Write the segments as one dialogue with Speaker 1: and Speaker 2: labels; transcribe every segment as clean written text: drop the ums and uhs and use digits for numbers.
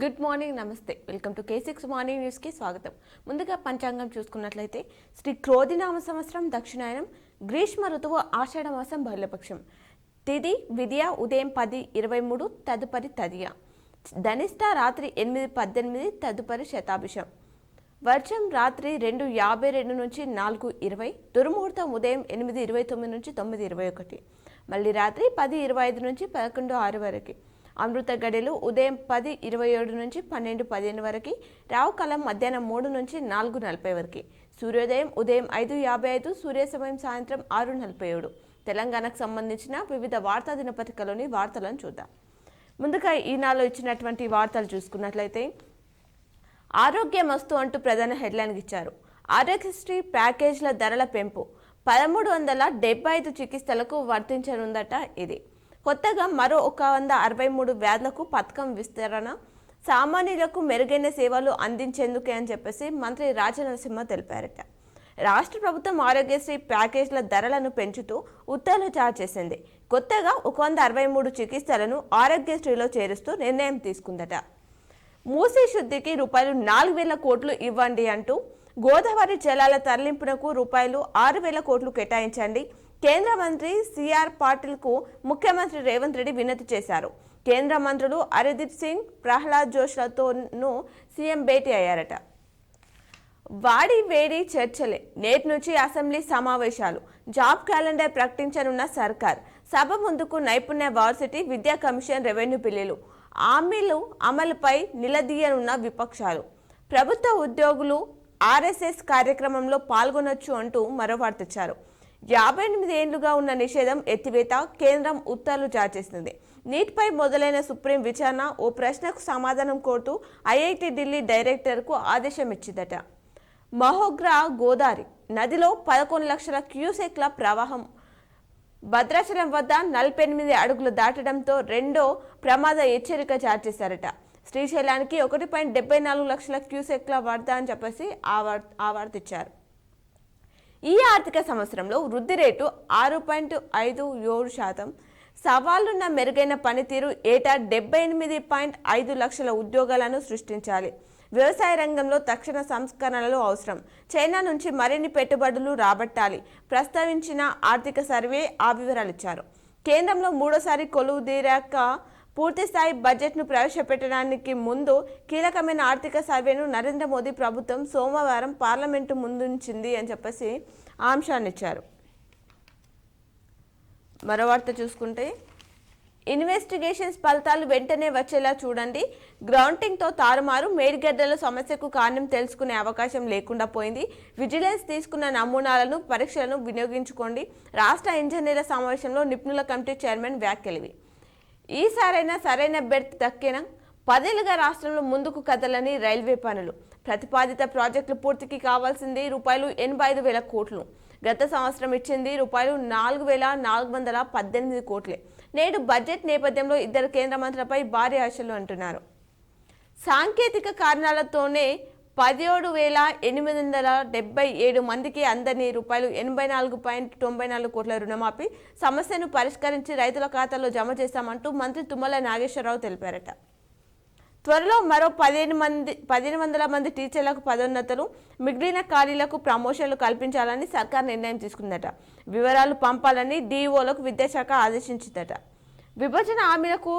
Speaker 1: Good morning, నమస్తే. Welcome to K6 morning న్యూస్కి స్వాగతం. ముందుగా పంచాంగం చూసుకున్నట్లయితే శ్రీ క్రోధినామ సంవత్సరం దక్షిణాయనం, గ్రీష్మ ఋతువు ఆషాఢ మాసం బహుళపక్షం, తిథి విద్య ఉదయం 10:23, తదుపరి తదియ, ధనిష్ట రాత్రి 8:18, తదుపరి శతాభిషం, వర్షం రాత్రి 2:52 నుంచి 4:20, దుర్ముహూర్తం ఉదయం 8:29 నుంచి 9:21, మళ్ళీ రాత్రి 10:25 నుంచి 11:06 వరకు, అమృత గడియలు ఉదయం 10:27 నుంచి 12:15 వరకు, రావుకాలం మధ్యాహ్నం 3 నుంచి 4:40 వరకు, సూర్యోదయం ఉదయం 5:55, సూర్య సమయం సాయంత్రం 6:47. తెలంగాణకు సంబంధించిన వివిధ వార్తా దినపత్రికలోని వార్తలను చూద్దాం. ముందుగా ఈనాలో ఇచ్చినటువంటి వార్తలు చూసుకున్నట్లయితే, ఆరోగ్యమస్తు అంటూ ప్రధాన హెడ్లైన్ ఇచ్చారు. ఆరోగ్యశ్రీ ప్యాకేజీల ధరల పెంపు 1375 చికిత్సలకు వర్తించనుందట. ఇది కొత్తగా మరో 163 వ్యాధులకు పథకం విస్తరణ, సామాన్యులకు మెరుగైన సేవలు అందించేందుకే అని చెప్పేసి మంత్రి రాజనరసింహ తెలిపారట. రాష్ట్ర ప్రభుత్వం ఆరోగ్యశ్రీ ప్యాకేజీల ధరలను పెంచుతూ ఉత్తర్వులు జారీ చేసింది. కొత్తగా 163 చికిత్సలను ఆరోగ్యశ్రీలో చేరుస్తూ నిర్ణయం తీసుకుందట. మూసీ శుద్ధికి ₹4,000 కోట్లు ఇవ్వండి అంటూ గోదావరి జలాల తరలింపునకు ₹6,000 కోట్లు కేటాయించండి. కేంద్ర మంత్రి సిఆర్ పాటిల్కు ముఖ్యమంత్రి రేవంత్ రెడ్డి వినతి చేశారు. కేంద్ర మంత్రులు హర్దీప్ సింగ్, ప్రహ్లాద్ జోషిలతోనూ సీఎం భేటీ అయ్యారట. వాడి వేడి చర్చలే, నేటి నుంచి అసెంబ్లీ సమావేశాలు, జాబ్ క్యాలెండర్ ప్రకటించనున్న సర్కార్, సభ ముందుకు నైపుణ్య వర్సిటీ, విద్యా కమిషన్, రెవెన్యూ బిల్లులు, హామీలు అమలుపై నిలదీయనున్న విపక్షాలు, ప్రభుత్వ ఉద్యోగులు ఆర్ఎస్ఎస్ కార్యక్రమంలో పాల్గొనొచ్చు అంటూ మరో వార్త ఇచ్చారు. 58 ఏళ్లుగా ఉన్న నిషేధం ఎత్తివేత, కేంద్రం ఉత్తర్వులు జారీ చేసింది. నీట్పై మొదలైన సుప్రీం విచారణ, ఓ ప్రశ్నకు సమాధానం కోరుతూ ఐఐటి ఢిల్లీ డైరెక్టర్కు ఆదేశం ఇచ్చిందట. మహోగ్రా గోదావరి నదిలో 11 లక్షల క్యూసెక్ల ప్రవాహం, భద్రాచలం వద్ద 48 అడుగులు దాటడంతో రెండో ప్రమాద హెచ్చరిక జారీ చేశారట. శ్రీశైలానికి 1.74 లక్షల క్యూసెక్ల వరద అని చెప్పేసి ఆ వార్త ఇచ్చారు. ఈ ఆర్థిక సంవత్సరంలో వృద్ధి రేటు 6.57%. సవాళ్లున్న మెరుగైన పనితీరు, ఏటా 78.5 లక్షల ఉద్యోగాలను సృష్టించాలి. వ్యవసాయ రంగంలో తక్షణ సంస్కరణలు అవసరం. చైనా నుంచి మరిన్ని పెట్టుబడులు రాబట్టాలి. ప్రస్తావించిన ఆర్థిక సర్వే ఆ వివరాలు ఇచ్చారు. కేంద్రంలో మూడోసారి కొలువుదీరాక పూర్తిస్థాయి బడ్జెట్ను ప్రవేశపెట్టడానికి ముందు కీలకమైన ఆర్థిక సర్వేను నరేంద్ర మోదీ ప్రభుత్వం సోమవారం పార్లమెంటు ముందుంచింది అని చెప్పేసి ఆ అంశాన్ని ఇచ్చారు. మరో వార్త చూసుకుంటే, ఇన్వెస్టిగేషన్స్ ఫలితాలు వెంటనే వచ్చేలా చూడండి. గ్రౌంటింగ్తో తారుమారు, మేడిగడ్డల సమస్యకు కారణం తెలుసుకునే అవకాశం లేకుండా పోయింది. విజిలెన్స్ తీసుకున్న నమూనాలను, పరీక్షలను వినియోగించుకోండి. రాష్ట్ర ఇంజనీర్ల సమావేశంలో నిపుణుల కమిటీ చైర్మన్ వ్యాఖ్యలివి. ఈసారైనా సరైన బెర్త్ దక్కేనా? 10 ఏళ్లుగా రాష్ట్రంలో ముందుకు కదలని రైల్వే పనులు, ప్రతిపాదిత ప్రాజెక్టులు పూర్తికి కావాల్సింది ₹85,000 కోట్లు. గత సంవత్సరం ఇచ్చింది ₹4,418 కోట్లే. నేడు బడ్జెట్ నేపథ్యంలో ఇద్దరు కేంద్ర మంత్రులపై భారీ ఆశలు అంటున్నారు. సాంకేతిక కారణాలతోనే 17,877 మందికి అందని ₹84.94 కోట్ల రుణమాఫీ సమస్యను పరిష్కరించి రైతుల ఖాతాల్లో జమ చేశామంటూ మంత్రి తుమ్మల నాగేశ్వరరావు తెలిపారట. త్వరలో మరో 1,500 మంది టీచర్లకు పదోన్నతులు, మిగిలిన ఖాళీలకు ప్రమోషన్లు కల్పించాలని సర్కార్ నిర్ణయం తీసుకుందట. వివరాలు పంపాలని డీఈఓలకు విద్యాశాఖ ఆదేశించిందట. విభజన హామీలకు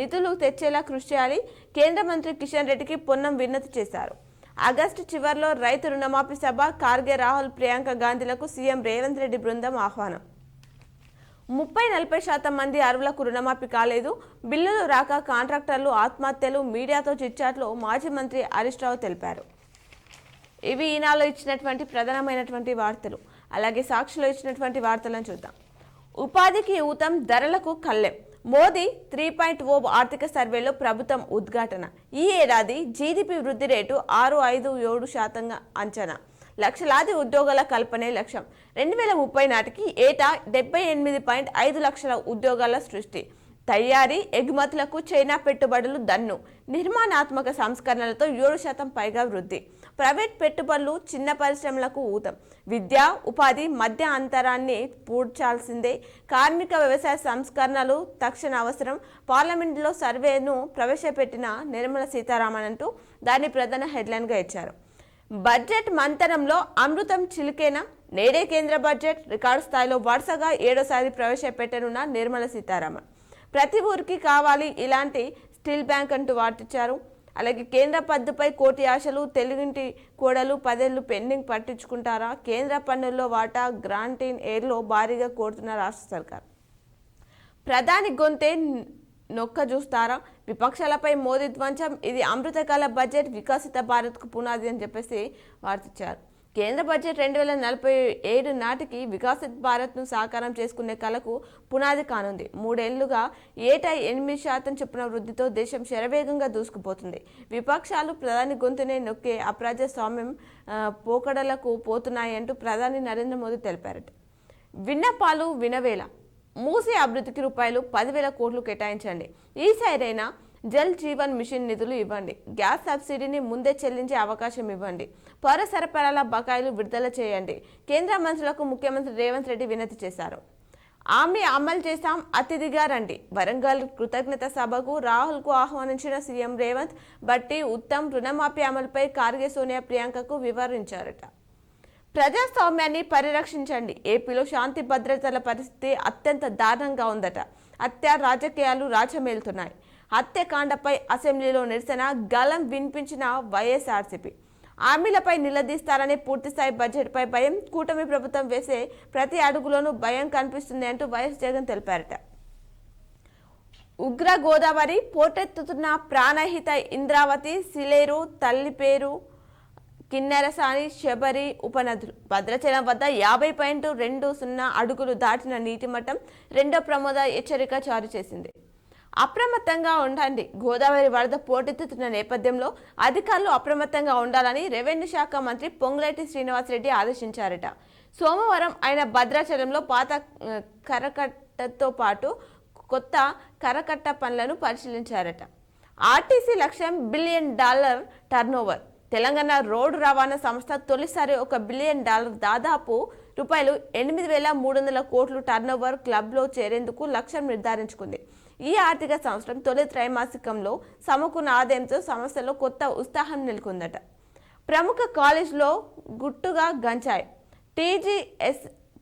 Speaker 1: నిధులు తెచ్చేలా కృషి చేయాలి. కేంద్ర మంత్రి కిషన్ రెడ్డికి పొన్నం వినతి చేశారు. ఆగస్టు చివరిలో రైతు రుణమాఫీ సభ, ఖార్గే, రాహుల్, ప్రియాంక గాంధీలకు సీఎం రేవంత్ రెడ్డి బృందం ఆహ్వానం. 30-40% మంది అర్హులకు రుణమాఫీ కాలేదు. బిల్లులు రాక కాంట్రాక్టర్లు ఆత్మహత్యలు, మీడియాతో చిట్చాట్లో మాజీ మంత్రి హరీష్ రావు తెలిపారు. ఇవి ఈనాలో ఇచ్చినటువంటి ప్రధానమైనటువంటి వార్తలు. అలాగే సాక్షిలో ఇచ్చినటువంటి వార్తలను చూద్దాం. ఉపాధికి ఊతం, ధరలకు కళ్ళెం. మోదీ 3.0 ఆర్థిక సర్వేలో ప్రభుత్వం ఉద్ఘాటన. ఈ ఏడాది జీడీపీ వృద్ధి రేటు 6.57% అంచనా. లక్షలాది ఉద్యోగాల కల్పనే లక్ష్యం. 2030 నాటికి ఏటా 78.5 లక్షల ఉద్యోగాల సృష్టి. తయారీ, ఎగుమతులకు చైనా పెట్టుబడులు దన్ను. నిర్మాణాత్మక సంస్కరణలతో 7% పైగా వృద్ధి. ప్రైవేట్ పెట్టుబడులు, చిన్న పరిశ్రమలకు ఊతం. విద్య, ఉపాధి మధ్య అంతరాన్ని పూడ్చాల్సిందే. కార్మిక, వ్యవసాయ సంస్కరణలు తక్షణ అవసరం. పార్లమెంటులో సర్వేను ప్రవేశపెట్టిన నిర్మలా సీతారామన్ అంటూ దాన్ని ప్రధాన హెడ్లైన్గా ఇచ్చారు. బడ్జెట్ మంతనంలో అమృతం చిలికేనా? నేడే కేంద్ర బడ్జెట్ రికార్డు స్థాయిలో వరుసగా 7వసారి ప్రవేశపెట్టనున్న నిర్మలా సీతారామన్. ప్రతి ఊరికి కావాలి ఇలాంటి స్టీల్ బ్యాంక్ అంటూ వాటిచ్చారు. అలాగే కేంద్ర పద్దుపై కోటి ఆశలు, తెలుగింటి కోడలు 10 ఏళ్లు పెండింగ్ పట్టించుకుంటారా? కేంద్ర పన్నుల్లో వాటా గ్రాంటీన్ ఎయిర్లో భారీగా కోరుతున్న రాష్ట్ర సర్కార్. ప్రధాని గొంతే నొక్క చూస్తారా? విపక్షాలపై మోదీ ధ్వంసం. ఇది అమృతకాల బడ్జెట్, వికసిత భారత్కు పునాది అని చెప్పేసి వార్తిచ్చారు. కేంద్ర బడ్జెట్ 2047 నాటికి వికసిత్ భారత్ను సాకారం చేసుకునే కలకు పునాది కానుంది. 3 ఏళ్లుగా ఏటా 8% చొప్పున వృద్ధితో దేశం శరవేగంగా దూసుకుపోతుంది. విపక్షాలు ప్రధాని గొంతునే నొక్కే అప్రజాస్వామ్యం పోకడలకు పోతున్నాయంటూ ప్రధాని నరేంద్ర మోదీ తెలిపారట. విన్నపాలు వినవేళ. మూసీ అభివృద్ధికి రూపాయలు 10,000 కోట్లు కేటాయించండి. ఈసారైనా జల్ జీవన్ మిషన్ నిధులు ఇవ్వండి. గ్యాస్ సబ్సిడీని ముందే చెల్లించే అవకాశం ఇవ్వండి. పౌర సరఫరాల బకాయిలు విడుదల చేయండి. కేంద్ర మంత్రులకు ముఖ్యమంత్రి రేవంత్ రెడ్డి వినతి చేశారు. హామీ అమలు చేశాం, అతిథిగా రండి. వరంగల్ కృతజ్ఞత సభకు రాహుల్కు ఆహ్వానించిన సీఎం రేవంత్. బట్టి ఉత్తమ్ రుణమాఫీ అమలుపై కార్గే, సోనియా, ప్రియాంకకు వివరించారట. ప్రజాస్వామ్యాన్ని పరిరక్షించండి. ఏపీలో శాంతి భద్రతల పరిస్థితి అత్యంత దారుణంగా ఉందట. హత్య రాజకీయాలు రాజమేలుతున్నాయి. హత్యకాండపై అసెంబ్లీలో నిరసన గలం వినిపించిన వైఎస్ఆర్సీపీ. హామీలపై నిలదీస్తారని పూర్తిస్థాయి బడ్జెట్పై భయం. కూటమి ప్రభుత్వం వేసే ప్రతి అడుగులోనూ భయం కనిపిస్తుంది అంటూ వైఎస్ జగన్ తెలిపారట. ఉగ్ర గోదావరి పోటెత్తుతున్న ప్రాణహిత ఇంద్రావతి, సిలేరు, తల్లిపేరు, కిన్నెరసాని, శబరి ఉపనదులు. భద్రాచలం వద్ద 50.20 అడుగులు దాటిన నీటి మట్టం. 2వ ప్రమాద హెచ్చరిక జారీ చేసింది. అప్రమత్తంగా ఉండండి. గోదావరి వరద పోటెత్తుతున్న నేపథ్యంలో అధికారులు అప్రమత్తంగా ఉండాలని రెవెన్యూ శాఖ మంత్రి పొంగులేటి శ్రీనివాసరెడ్డి ఆదేశించారట. సోమవారం ఆయన భద్రాచలంలో పాత కరకట్టతో పాటు కొత్త కరకట్ట పనులను పరిశీలించారట. ఆర్టీసీ లక్ష్యం $1 బిలియన్ టర్నోవర్. తెలంగాణ రోడ్డు రవాణా సంస్థ తొలిసారి $1 బిలియన్ దాదాపు ₹8,300 కోట్లు టర్నోవర్ క్లబ్లో చేరేందుకు లక్ష్యం నిర్ధారించుకుంది. ఈ ఆర్థిక సంవత్సరం తొలి త్రైమాసికంలో సమకూర్ణ ఆదాయంతో సంస్థలో కొత్త ఉత్సాహం నెలకొందట. ప్రముఖ కాలేజ్లో గుట్టుగా గంజాయి.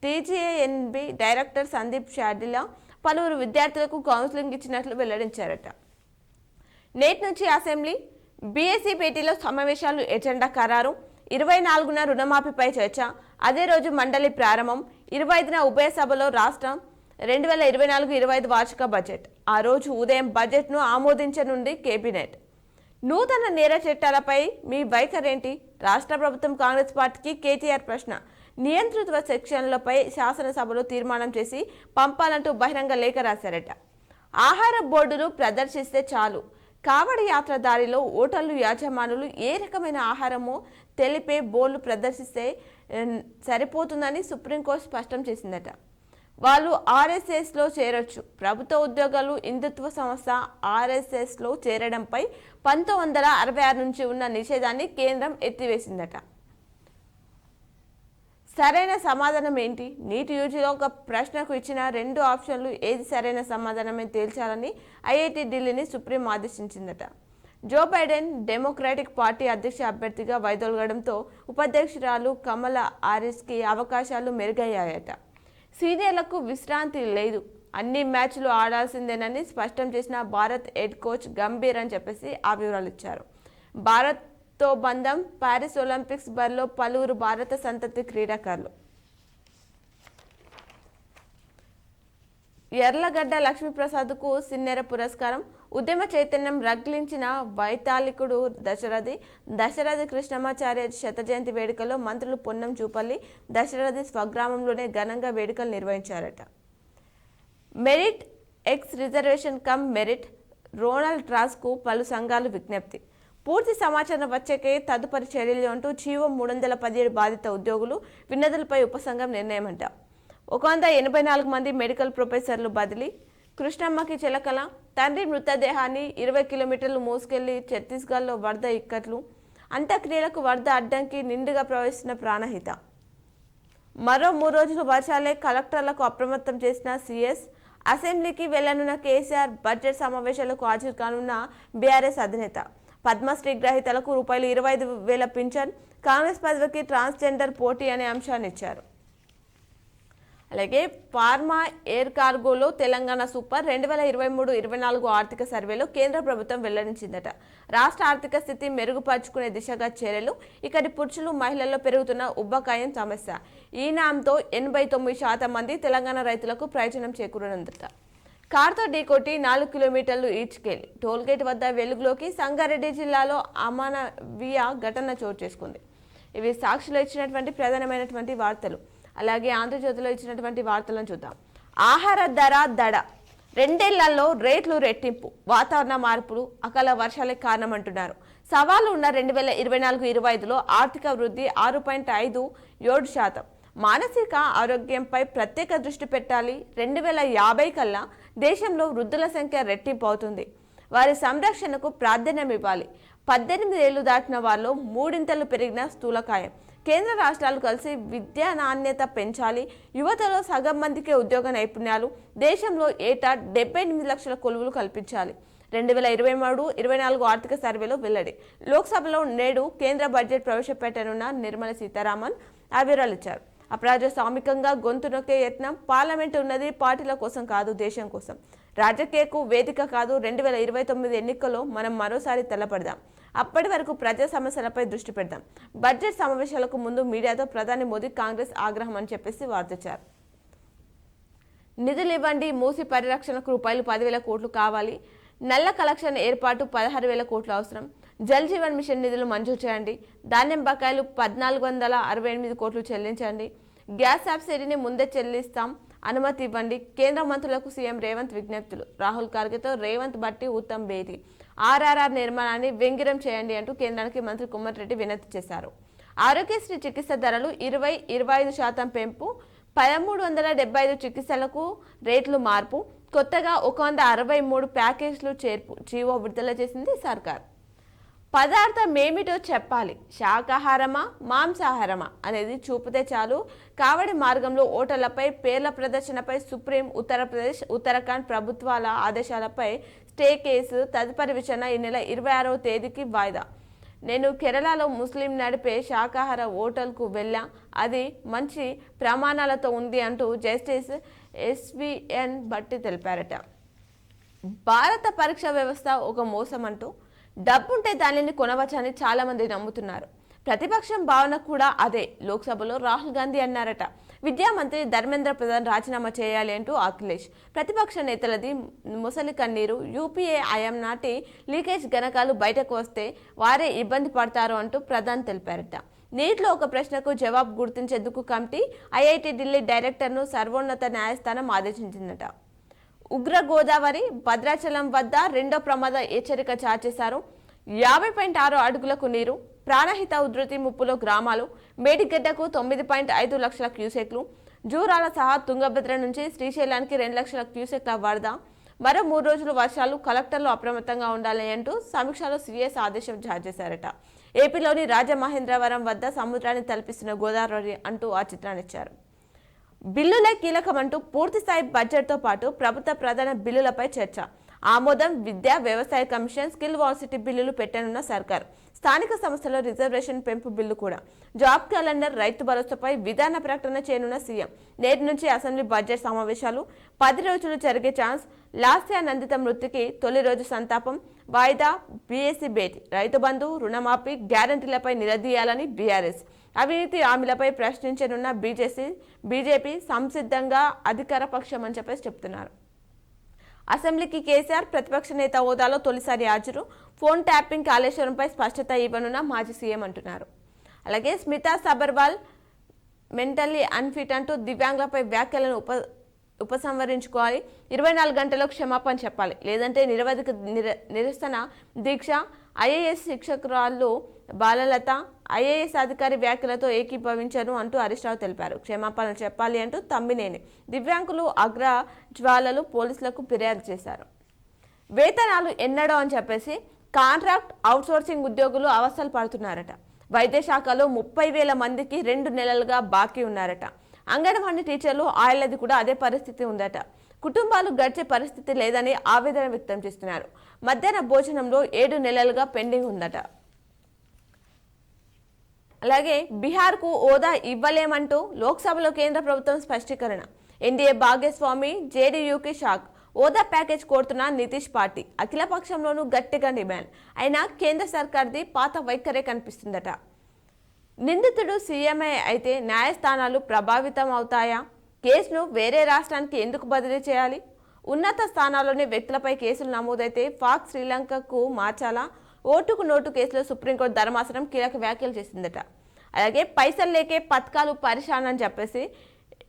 Speaker 1: టీజీఏఎన్బి డైరెక్టర్ సందీప్ షాడిలా పలువురు విద్యార్థులకు కౌన్సిలింగ్ ఇచ్చినట్లు వెల్లడించారట. నేటి నుంచి అసెంబ్లీ బీఎస్సీ భేటీలో సమావేశాలు ఎజెండా ఖరారు. 24న రుణమాఫీపై చర్చ. అదే రోజు మండలి ప్రారంభం. 25న ఉభయ సభలో రాష్ట్రం 2024-25 వార్షిక బడ్జెట్. ఆ రోజు ఉదయం బడ్జెట్ను ఆమోదించనుంది కేబినెట్. నూతన నేర చట్టాలపై మీ వైఖరేంటి? రాష్ట్ర ప్రభుత్వం కాంగ్రెస్ పార్టీకి కేటీఆర్ ప్రశ్న. నియంత్రిత సెక్షన్లపై శాసనసభలో తీర్మానం చేసి పంపాలంటూ బహిరంగ లేఖ రాశారట. ఆహార బోర్డులు ప్రదర్శిస్తే చాలు. కావడి యాత్ర దారిలో హోటళ్లు యాజమానులు ఏ రకమైన ఆహారమో తెలిపే బోర్డులు ప్రదర్శిస్తే సరిపోతుందని సుప్రీంకోర్టు స్పష్టం చేసిందట. వాళ్ళు ఆర్ఎస్ఎస్లో చేరొచ్చు. ప్రభుత్వ ఉద్యోగాలు హిందుత్వ సంస్థ ఆర్ఎస్ఎస్లో చేరడంపై 1966 నుంచి ఉన్న నిషేధాన్ని కేంద్రం ఎత్తివేసిందట. సరైన సమాధానం ఏంటి? నీట్ యూజీలో ఒక ప్రశ్నకు ఇచ్చిన 2 ఆప్షన్లు ఏది సరైన సమాధానమే తేల్చాలని ఐఐటి ఢిల్లీని సుప్రీం ఆదేశించిందట. జో బైడెన్ డెమోక్రాటిక్ పార్టీ అధ్యక్ష అభ్యర్థిగా వైదొలగడంతో ఉపాధ్యక్షురాలు కమలా హారిస్కి అవకాశాలు మెరుగయ్యాయట. సీనియర్లకు విశ్రాంతి లేదు. అన్ని మ్యాచ్లు ఆడాల్సిందేనని స్పష్టం చేసిన భారత్ హెడ్ కోచ్ గంభీర్ అని చెప్పేసి ఆ వివరాలు ఇచ్చారు. భారత్తో బంధం. పారిస్ ఒలింపిక్స్ బరిలో పలువురు భారత సంతతి క్రీడాకారులు. ఎర్లగడ్డ లక్ష్మీప్రసాద్కు సిన్నెర పురస్కారం. ఉద్యమ చైతన్యం రగిలించిన వైతాళికుడు దశరథి కృష్ణమాచార్య శత జయంతి వేడుకల్లో మంత్రులు పొన్నం చూపల్లి దశరథి స్వగ్రామంలోనే ఘనంగా వేడుకలు నిర్వహించారట. Merit ex reservation cum merit Ronald ట్రాస్కు పలు సంఘాలు విజ్ఞప్తి. పూర్తి సమాచారం వచ్చేకే తదుపరి చర్యలు అంటూ జీవో 317 బాధిత ఉద్యోగులు విన్నతులపై ఉపసంఘం నిర్ణయమంట. 184 మంది మెడికల్ ప్రొఫెసర్లు బదిలీ. కృష్ణమ్మకి చిలకల. తండ్రి మృతదేహాన్ని 20 కిలోమీటర్లు మోసుకెళ్లి ఛత్తీస్గఢ్లో వరద ఇక్కట్లు. అంత్యక్రియలకు వరద అడ్డంకి నిండుగా ప్రవహిస్తున్న ప్రాణహిత. మరో 3 రోజులు వర్షాలే కలెక్టర్లకు అప్రమత్తం చేసిన సీఎస్. అసెంబ్లీకి వెళ్లనున్న కేసీఆర్, బడ్జెట్ సమావేశాలకు హాజరు కానున్న బీఆర్ఎస్ అధినేత. పద్మశ్రీ గ్రహీతలకు ₹25,000 పింఛన్, కాంగ్రెస్ పదవికి ట్రాన్స్జెండర్ పోటీ అనే అంశాన్ని ఇచ్చారు. అలాగే ఫార్మా ఎయిర్ కార్గోలో తెలంగాణ సూపర్ 2023-24 ఆర్థిక సర్వేలో కేంద్ర ప్రభుత్వం వెల్లడించిందట. రాష్ట్ర ఆర్థిక స్థితి మెరుగుపరుచుకునే దిశగా చర్యలు. ఇక్కడి పురుషులు, మహిళల్లో పెరుగుతున్న ఉబ్బకాయం సమస్య. ఈ నాంతో 89% మంది తెలంగాణ రైతులకు ప్రయోజనం చేకూరనుందట. కార్తో ఢీకొట్టి 4 కిలోమీటర్లు ఈడ్చుకెళ్లి టోల్గేట్ వద్ద వెలుగులోకి. సంగారెడ్డి జిల్లాలో అమానవీయ ఘటన చోటు చేసుకుంది. ఇవి సాక్షిలో ఇచ్చినటువంటి ప్రధానమైనటువంటి వార్తలు. అలాగే ఆంధ్రజ్యోతిలో ఇచ్చినటువంటి వార్తలను చూద్దాం. ఆహార ధర దడ, 2 ఏళ్లలో రేట్లు రెట్టింపు. వాతావరణ మార్పులు, అకాల వర్షాలే కారణమంటున్నారు. సవాలు ఉన్న 2024-25లో ఆర్థిక వృద్ధి 6.57%. మానసిక ఆరోగ్యంపై ప్రత్యేక దృష్టి పెట్టాలి. 2050 కల్లా దేశంలో వృద్ధుల సంఖ్య రెట్టింపు అవుతుంది. వారి సంరక్షణకు ప్రాధాన్యం ఇవ్వాలి. 18 ఏళ్లు దాటిన వారిలో 3 ఇంతలు పెరిగిన స్థూలకాయం. కేంద్ర రాష్ట్రాలు కలిసి విద్యా నాణ్యత పెంచాలి. యువతలో సగం మందికే ఉద్యోగ నైపుణ్యాలు. దేశంలో ఏటా 78 లక్షల కొలువులు కల్పించాలి. 2023-24 ఆర్థిక సర్వేలో వెల్లడి. లోక్సభలో నేడు కేంద్ర బడ్జెట్ ప్రవేశపెట్టనున్న నిర్మలా సీతారామన్ ఆ వివరాలు ఇచ్చారు. అప్రజాస్వామికంగా గొంతు నొక్కే యత్నం. పార్లమెంటు ఉన్నది పార్టీల కోసం కాదు, దేశం కోసం. రాజకీయకు వేదిక కాదు. 2029 ఎన్నికల్లో మనం మరోసారి తెల్లపడదాం. అప్పటి వరకు ప్రజా సమస్యలపై దృష్టి పెడదాం. బడ్జెట్ సమావేశాలకు ముందు మీడియాతో ప్రధాని మోదీ కాంగ్రెస్ ఆగ్రహం అని చెప్పేసి వార్తించారు. నిధులు ఇవ్వండి, మూసి పరిరక్షణకు ₹10,000 కోట్లు కావాలి. నల్ల కలెక్షన్ ఏర్పాటు 16,000 కోట్లు అవసరం. జల్ జీవన్ మిషన్ నిధులు మంజూరు చేయండి. ధాన్యం బకాయిలు 1,468 కోట్లు చెల్లించండి. గ్యాస్ సబ్సిడీని ముందే చెల్లిస్తాం, అనుమతి ఇవ్వండి. కేంద్ర మంత్రులకు సీఎం రేవంత్ విజ్ఞప్తులు. రాహుల్ ఖర్గేతో రేవంత్ భట్టి ఉత్తమ్ భేటీ. ఆర్ఆర్ఆర్ నిర్మాణాన్ని వెంగిరం చేయండి అంటూ కేంద్రానికి మంత్రి కోమటిరెడ్డి వినతి చేశారు. ఆరోగ్యశ్రీ చికిత్స ధరలు 20-25% పెంపు. 1,375 చికిత్సలకు రేట్లు మార్పు. కొత్తగా 163 ప్యాకేజీలు చేర్పు. జీవో విడుదల చేసింది సర్కార్. పదార్థం ఏమిటో చెప్పాలి. శాకాహారమా, మాంసాహారమా అనేది చూపితే చాలు. కావడి మార్గంలో ఓటర్లపై పేర్ల ప్రదర్శనపై సుప్రీం, ఉత్తరప్రదేశ్, ఉత్తరాఖండ్ ప్రభుత్వాల ఆదేశాలపై స్టే కేసు. తదుపరి విచారణ ఈ నెల 26వ తేదీకి వాయిదా. నేను కేరళలో ముస్లిం నడిపే శాకాహార హోటల్కు వెళ్ళా. అది మంచి ప్రమాణాలతో ఉంది అంటూ జస్టిస్ ఎస్విఎన్ భట్టి తెలిపారట. భారత పరీక్ష వ్యవస్థ ఒక మోసం అంటూ డబ్బుంటే దానిని కొనవచ్చని చాలా మంది నమ్ముతున్నారు. ప్రతిపక్షం భావన కూడా అదే. లోక్సభలో రాహుల్ గాంధీ అన్నారట. విద్యా మంత్రి ధర్మేంద్ర ప్రధాన్ రాజీనామా చేయాలి అంటూ అఖిలేష్. ప్రతిపక్ష నేతలది ముసలి కన్నీరు. యూపీఏ హయాం నాటి లీకేజ్ గణకాలు బయటకు వస్తే వారే ఇబ్బంది పడతారు అంటూ ప్రధాన్ తెలిపారట. నీటిలో ఒక ప్రశ్నకు జవాబు గుర్తించేందుకు కమిటీ. ఐఐటి ఢిల్లీ డైరెక్టర్ను సర్వోన్నత న్యాయస్థానం ఆదేశించిందట. ఉగ్ర గోదావరి భద్రాచలం వద్ద 2వ ప్రమాద హెచ్చరిక జారీ చేశారు. 50.6 అడుగులకు నీరు. ప్రాణహిత ఉధృతి ముప్పులో గ్రామాలు. మేడిగడ్డకు 9.5 లక్షల క్యూసెక్లు. జూరాల సహా తుంగభద్ర నుంచి శ్రీశైలానికి 2 లక్షల క్యూసెక్ల వరద. మరో 3 రోజులు వర్షాలు. కలెక్టర్లు అప్రమత్తంగా ఉండాలి అంటూ సమీక్షలో సీఎస్ ఆదేశం జారీ చేశారట. ఏపీలోని రాజమహేంద్రవరం వద్ద సముద్రాన్ని తలపిస్తున్న గోదావరి అంటూ ఆ చిత్రాన్ని ఇచ్చారు. బిల్లులే కీలకమంటూ పూర్తిస్థాయి బడ్జెట్తో పాటు ప్రభుత్వ ప్రధాన బిల్లులపై చర్చ. ఆమోదం. విద్యా, వ్యవసాయ కమిషన్, స్కిల్ వర్సిటీ బిల్లులు పెట్టనున్న సర్కార్. స్థానిక సంస్థల రిజర్వేషన్ పెంపు బిల్లు కూడా. జాబ్ క్యాలెండర్, రైతు భరోసాపై విధాన ప్రకటన చేయనున్న సీఎం. నేటి నుంచి అసెంబ్లీ బడ్జెట్ సమావేశాలు. 10 రోజులు జరిగే ఛాన్స్. లాస్య నందిత మృతికి తొలి రోజు సంతాపం. వాయిదా. బీఎస్సీ భేటీ. రైతు బంధు, రుణమాఫీ, గ్యారంటీలపై నిలదీయాలని బీఆర్ఎస్. అవినీతి హామీలపై ప్రశ్నించనున్న బీజేపీ సంసిద్ధంగా అధికార పక్షం అని చెప్పేసి చెప్తున్నారు. అసెంబ్లీకి కేసీఆర్ ప్రతిపక్ష నేత హోదాలో తొలిసారి హాజరు. ఫోన్ ట్యాపింగ్ కాళేశ్వరంపై స్పష్టత ఇవ్వనున్న మాజీ సీఎం అంటున్నారు. అలాగే స్మితా సబర్వాల్ మెంటల్లీ అన్ఫిట్ అంటూ దివ్యాంగులపై వ్యాఖ్యలను ఉపసంహరించుకోవాలి. 24 గంటల్లో క్షమాపణ చెప్పాలి, లేదంటే నిరవధిక నిరసన దీక్ష. ఐఏఎస్ శిక్షకురాలు బాలలత ఐఏఎస్ అధికారి వ్యాఖ్యలతో ఏకీభవించను అంటూ హరీష్ రావు తెలిపారు. క్షమాపణ చెప్పాలి అంటూ తమ్మినేని. దివ్యాంగులు అగ్రజ్వాలలు పోలీసులకు ఫిర్యాదు చేశారు. వేతనాలు ఎన్నడో అని చెప్పేసి కాంట్రాక్ట్ అవుట్సోర్సింగ్ ఉద్యోగులు అవస్థలు పడుతున్నారట. వైద్య శాఖలో 30,000 మందికి 2 నెలలుగా బాకీ ఉన్నారట. అంగన్వాడీ టీచర్లు ఆయిలది కూడా అదే పరిస్థితి ఉందట. కుటుంబాలు గడిచే పరిస్థితి లేదని ఆవేదన వ్యక్తం చేస్తున్నారు. మధ్యాహ్న భోజనంలో 7 నెలలుగా పెండింగ్ ఉందట. అలాగే బీహార్కు హోదా ఇవ్వలేమంటూ లోక్సభలో కేంద్ర ప్రభుత్వం స్పష్టీకరణ. ఎన్డీఏ భాగస్వామి జేడీయూకి షాక్. హోదా ప్యాకేజ్ కోరుతున్న నితీష్ పార్టీ. అఖిలపక్షంలోనూ గట్టిగా డిమాండ్. అయినా కేంద్ర సర్కార్ది పాత వైఖరే కనిపిస్తుందట. నిందితుడు సీఎంఐ అయితే న్యాయస్థానాలు ప్రభావితం అవుతాయా? కేసును వేరే రాష్ట్రానికి ఎందుకు బదిలీ చేయాలి? ఉన్నత స్థానాల్లోని వ్యక్తులపై కేసులు నమోదైతే పాక్ శ్రీలంకకు మార్చాలా? ఓటుకు నోటు కేసులో సుప్రీంకోర్టు ధర్మాసనం కీలక వ్యాఖ్యలు చేసిందట. అలాగే పైసలు లేకే పథకాలు పరిశాన్ అని చెప్పేసి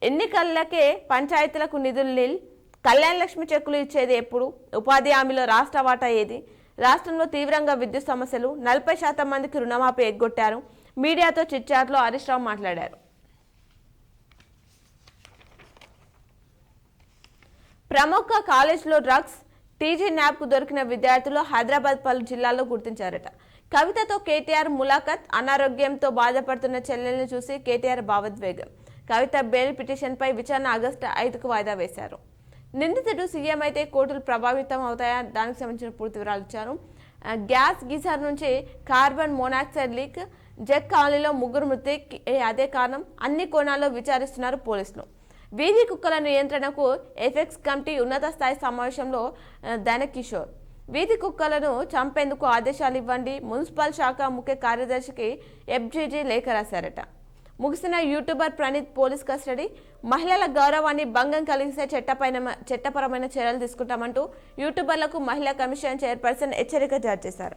Speaker 1: ఎన్నికలకే పంచాయతీలకు నిధులు నీల్, కళ్యాణ లక్ష్మి చెక్కులు ఇచ్చేది ఎప్పుడు, ఉపాధి హామీలో రాష్ట్ర వాటా ఏది, రాష్ట్రంలో తీవ్రంగా విద్యుత్ సమస్యలు, 40% మందికి రుణమాఫీ ఎగ్గొట్టారు. మీడియాతో చిట్చాట్లో హరీష్ రావు మాట్లాడారు. ప్రముఖ కాలేజ్లో డ్రగ్స్, టీజీ న్యాబ్కు దొరికిన విద్యార్థులు హైదరాబాద్ పలు జిల్లాల్లో గుర్తించారట. కవితతో కేటీఆర్ ములాఖత్. అనారోగ్యంతో బాధపడుతున్న చెల్లెల్ని చూసి కేటీఆర్ భావోద్వేగం. కవిత బెయిల్ పిటిషన్పై విచారణ ఆగస్టు 5కు వాయిదా వేశారు. నిందితుడు సీఎం అయితే కోర్టులు ప్రభావితం అవుతాయా? దానికి సంబంధించిన పూర్తి వివరాలు ఇచ్చారు. గ్యాస్ గీజర్ నుంచి కార్బన్ మోనాక్సైడ్ లీక్, జగ్ కాలనీలో 3 మృతికి అదే కారణం. అన్ని కోణాల్లో విచారిస్తున్నారు పోలీసులు. వీధి కుక్కల నియంత్రణకు ఎఫెక్స్ కమిటీ ఉన్నత స్థాయి సమావేశంలో దానకిషోర్. వీధి కుక్కలను చంపేందుకు ఆదేశాలు ఇవ్వండి. మున్సిపల్ శాఖ ముఖ్య కార్యదర్శికి ఎఫ్జీజీ లేఖ రాశారట. ముగిసిన యూట్యూబర్ ప్రణీత్ పోలీస్ కస్టడీ. మహిళల గౌరవాన్ని భంగం కలిగిస్తే చట్టపరమైన చర్యలు తీసుకుంటామంటూ యూట్యూబర్లకు మహిళా కమిషన్ చైర్పర్సన్ హెచ్చరిక జారీ చేశారు.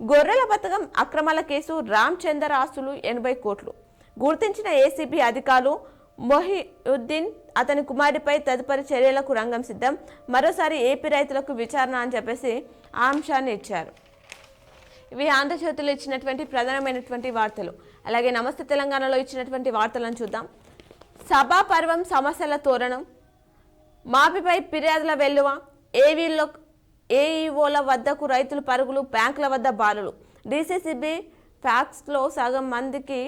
Speaker 1: గొర్రెల పథకం అక్రమాల కేసు. రామ్ చందర్ ఆస్తులు 80 కోట్లు. గుర్తించిన ఏసీబీ అధికారులు. మొహియుద్దీన్ అతని కుమారుడిపై తదుపరి చర్యలకు రంగం సిద్ధం. మరోసారి ఏపీ రైతులకు విచారణ అని చెప్పేసి ఆ అంశాన్ని ఇచ్చారు. ఇవి ఆంధ్రజ్యోతిలో ఇచ్చినటువంటి ప్రధానమైనటువంటి వార్తలు. అలాగే నమస్తే తెలంగాణలో ఇచ్చినటువంటి వార్తలను చూద్దాం. సభా పర్వం సమస్యల తోరణం. మాఫీపై ఫిర్యాదుల వెల్లువ. ఏఈఓల వద్దకు రైతులు పరుగులు. బ్యాంకుల వద్ద బారులు. డీసీసీబీ ఫ్యాక్స్లో సగం మందికి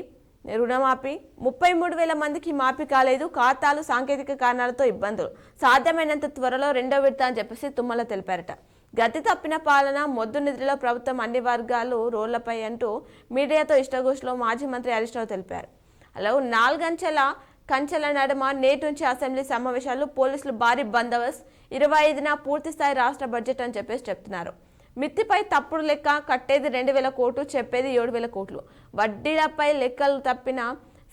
Speaker 1: రుణమాఫీ. 33,000 మందికి మాఫీ కాలేదు. ఖాతాలు సాంకేతిక కారణాలతో ఇబ్బందులు. సాధ్యమైనంత త్వరలో 2వ విడత అని చెప్పేసి తుమ్మల తెలిపారట. గతి తప్పిన పాలన, మొద్దు నిద్రలో ప్రభుత్వం అన్ని వర్గాలు రోళ్లపై అంటూ మీడియాతో ఇష్టగోష్ఠిలో మాజీ మంత్రి హరీష్ రావు తెలిపారు. అలా 4 కంచెల నడుమ నేటి నుంచి అసెంబ్లీ సమావేశాలు. పోలీసులు భారీ బందోబస్తు. 25న పూర్తిస్థాయి రాష్ట్ర బడ్జెట్ అని చెప్పేసి చెప్తున్నారు. మిత్తిపై తప్పుడు లెక్క. కట్టేది 2,000 కోట్లు, చెప్పేది 7,000 కోట్లు. వడ్డీలపై లెక్కలు తప్పిన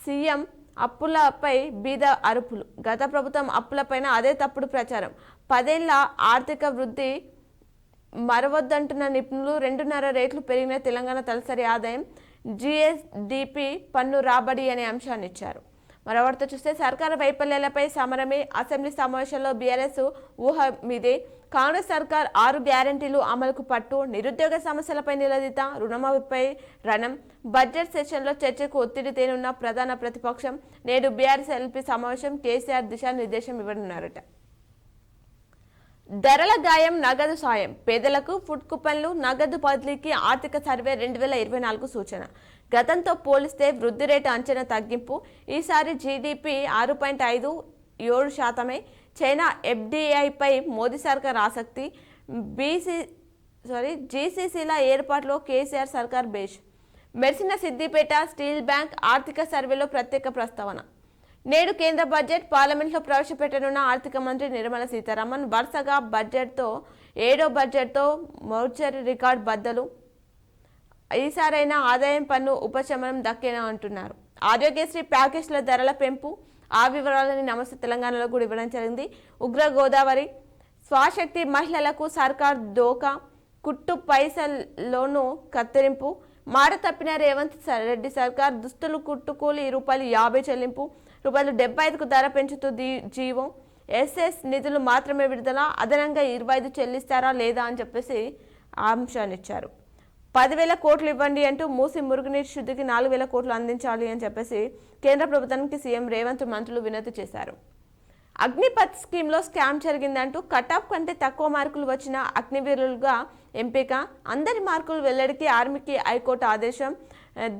Speaker 1: సీఎం. అప్పులపై బీద అరుపులు. గత ప్రభుత్వం అప్పులపైన అదే తప్పుడు ప్రచారం. 10 ఏళ్ల ఆర్థిక వృద్ధి మరవద్దంటున్న నిపుణులు. 2.5 రెట్లు పెరిగిన తెలంగాణ తలసరి ఆదాయం. జీఎస్డీపీ పన్ను రాబడి అనే అంశాన్ని ఇచ్చారు. మరో వార్త చూస్తే సర్కారు వైఫల్యాలపై సమరమే. అసెంబ్లీ సమావేశంలో బీఆర్ఎస్ ఊహ మీదే. కాంగ్రెస్ సర్కార్ 6 గ్యారంటీలు అమలుకు పట్టు. నిరుద్యోగ సమస్యలపై నిలదీత. రుణమాఫీపై రణం. బడ్జెట్ సెషన్లో చర్చకు ఒత్తిడి తేనున్న ప్రధాన ప్రతిపక్షం. నేడు బీఆర్ఎస్ ఎల్పీ సమావేశం. కేసీఆర్ దిశానిర్దేశం ఇవ్వనున్నారట. ధరల గాయం. నగదు సాయం. పేదలకు ఫుడ్ కూపన్లు. నగదు బదిలీకి ఆర్థిక సర్వే 2024 సూచన. గతంతో పోలిస్తే వృద్ధి రేటు అంచనా తగ్గింపు. ఈసారి జీడీపీ 6.57%. చైనా ఎఫ్డీఐపై మోదీ సర్కార్ ఆసక్తి. జీసీసీల ఏర్పాటులో కేసీఆర్ సర్కార్ బేష్. మెర్సిన సిద్దిపేట స్టీల్ బ్యాంక్ ఆర్థిక సర్వేలో ప్రత్యేక ప్రస్తావన. నేడు కేంద్ర బడ్జెట్ పార్లమెంట్లో ప్రవేశపెట్టనున్న ఆర్థిక మంత్రి నిర్మలా సీతారామన్. వరుసగా బడ్జెట్తో 7వ బడ్జెట్తో మౌర్చర్ రికార్డ్ బద్దలు. ఈసారైనా ఆదాయం పన్ను ఉపశమనం దక్కేనా అంటున్నారు. ఆరోగ్యశ్రీ ప్యాకేజ్ల ధరల పెంపు. ఆ వివరాలని నమస్తే తెలంగాణలో కూడా ఇవ్వడం జరిగింది. ఉగ్ర గోదావరి. స్వశక్తి మహిళలకు సర్కార్ దోకా. కుట్టు పైసల్లోనూ కత్తిరింపు. మాట తప్పిన రేవంత్ రెడ్డి సర్కార్. దుస్తులు కుట్టుకూలి ₹50 చెల్లింపు. ₹75కు ధర పెంచుతూ జీవో. ఎస్ఎస్ నిధులు మాత్రమే విడుదల. అదనంగా 25 చెల్లిస్తారా లేదా అని చెప్పేసి ఆ అంశాన్ని ఇచ్చారు. 10,000 కోట్లు ఇవ్వండి అంటూ మూసి మురుగునీటి శుద్ధికి 4,000 కోట్లు అందించాలి అని చెప్పేసి కేంద్ర ప్రభుత్వానికి సీఎం రేవంత్ మంత్రులు వినతి చేశారు. అగ్నిపథ్ స్కీమ్లో స్కామ్ జరిగిందంటూ కటాఫ్ కంటే తక్కువ మార్కులు వచ్చిన అగ్నివీరులుగా ఎంపిక, అందరి మార్కులు వెల్లడికి ఆర్మీకి హైకోర్టు ఆదేశం,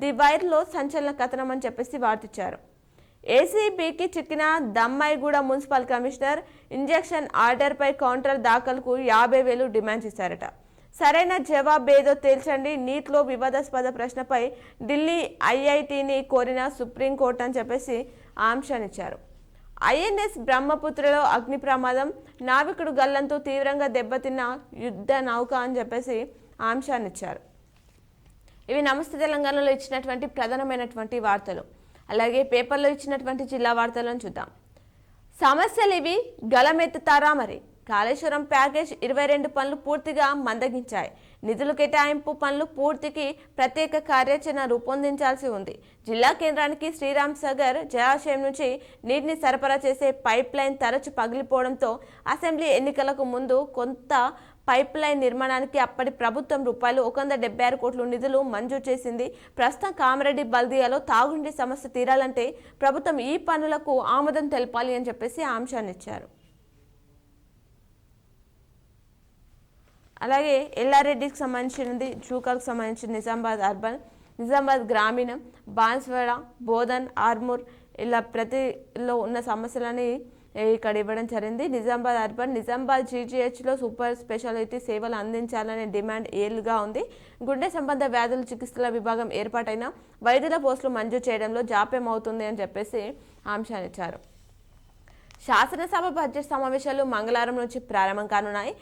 Speaker 1: ది వైర్లో సంచలన కథనం అని చెప్పేసి వార్తిచ్చారు. ఏసీబీకి చిక్కిన దమ్మాయిగూడ మున్సిపల్ కమిషనర్, ఇంజెక్షన్ ఆర్డర్పై కౌంటర్ దాఖలుకు 50,000 డిమాండ్ చేశారట. సరైన జవాబేదో తేల్చండి, నీట్లో వివాదాస్పద ప్రశ్నపై ఢిల్లీ ఐఐటిని కోరిన సుప్రీంకోర్టు అని చెప్పేసి ఆంక్షనిచ్చారు. ఐఎన్ఎస్ బ్రహ్మపుత్రలో అగ్ని ప్రమాదం, నావికుడు గల్లంతో తీవ్రంగా దెబ్బతిన్న యుద్ధ నౌక అని చెప్పేసి ఆంక్షనిచ్చారు. ఇవి నమస్తే తెలంగాణలో ఇచ్చినటువంటి ప్రధానమైనటువంటి వార్తలు. అలాగే పేపర్లో ఇచ్చినటువంటి జిల్లా వార్తలను చూద్దాం. సమస్యలు ఇవి గలమెత్తుతారా మరి? కాళేశ్వరం ప్యాకేజ్ 22 పనులు పూర్తిగా మందగించాయి. నిధులు కేటాయింపు పనులు పూర్తికి ప్రత్యేక కార్యాచరణ రూపొందించాల్సి ఉంది. జిల్లా కేంద్రానికి శ్రీరామ్ సాగర్ జలాశయం నుంచి నీటిని సరఫరా చేసే పైప్ లైన్ తరచు పగిలిపోవడంతో అసెంబ్లీ ఎన్నికలకు ముందు కొంత పైప్ లైన్ నిర్మాణానికి అప్పటి ప్రభుత్వం రూపాయలు 176 కోట్ల నిధులు మంజూరు చేసింది. ప్రస్తుతం కామారెడ్డి బల్దియాలో తాగునీటి సమస్య తీరాలంటే ప్రభుత్వం ఈ పనులకు ఆమోదం తెలపాలి అని చెప్పేసి ఆంక్షాన్ని ఇచ్చారు. అలాగే ఎల్లారెడ్డికి సంబంధించినది, జూకాలకు సంబంధించిన నిజామాబాద్ అర్బన్, నిజామాబాద్ గ్రామీణం, బాన్స్వాడ, బోధన్, ఆర్మూర్ ఇలా ప్రతిలో ఉన్న సమస్యలని ఇక్కడ ఇవ్వడం జరిగింది. నిజామాబాద్ అర్బన్, నిజామాబాద్ జీజీహెచ్లో సూపర్ స్పెషాలిటీ సేవలు అందించాలనే డిమాండ్ ఏళ్లుగా ఉంది. గుండె సంబంధ వ్యాధుల చికిత్సల విభాగం ఏర్పాటైన వైద్యుల పోస్టులు మంజూరు చేయడంలో జాప్యం అవుతుంది అని చెప్పేసి ఆంక్షనిచ్చారు. శాసనసభ బడ్జెట్ సమావేశాలు మంగళవారం నుంచి ప్రారంభం కానున్నాయి.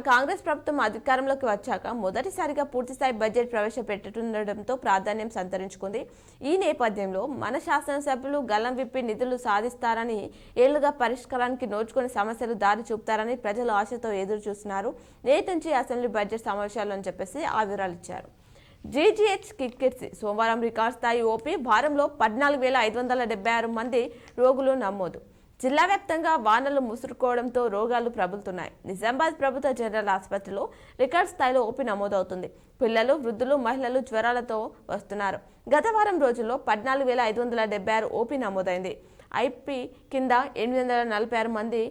Speaker 1: కాంగ్రెస్ ప్రభుత్వం అధికారంలోకి వచ్చాక మొదటిసారిగా పూర్తిస్థాయి బడ్జెట్ ప్రవేశపెట్టుండటంతో ప్రాధాన్యం సంతరించుకుంది. ఈ నేపథ్యంలో మన శాసనసభ్యులు గల్లం విప్పి నిధులు సాధిస్తారని, ఏళ్లుగా పరిష్కారానికి నోచుకునే సమస్యలు దారి చూపుతారని ప్రజలు ఆశతో ఎదురు చూస్తున్నారు. నేటి నుంచి అసెంబ్లీ బడ్జెట్ సమావేశాలు అని చెప్పేసి ఆ వివరాలు ఇచ్చారు. జీజీహెచ్ కిక్కిర్సి సోమవారం రికార్డు స్థాయి ఓపీ భారంలో 14,576 మంది రోగులు నమోదు. జిల్లా వ్యాప్తంగా వానలు ముసురుకోవడంతో రోగాలు ప్రబలుతున్నాయి. నిజామాబాద్ ప్రభుత్వ జనరల్ ఆసుపత్రిలో రికార్డ్ స్థాయిలో ఓపీ నమోదవుతుంది. పిల్లలు, వృద్ధులు, మహిళలు జ్వరాలతో వస్తున్నారు. గత వారం రోజుల్లో 14,576 ఓపీ నమోదైంది. ఐపీ కింద 846 మంది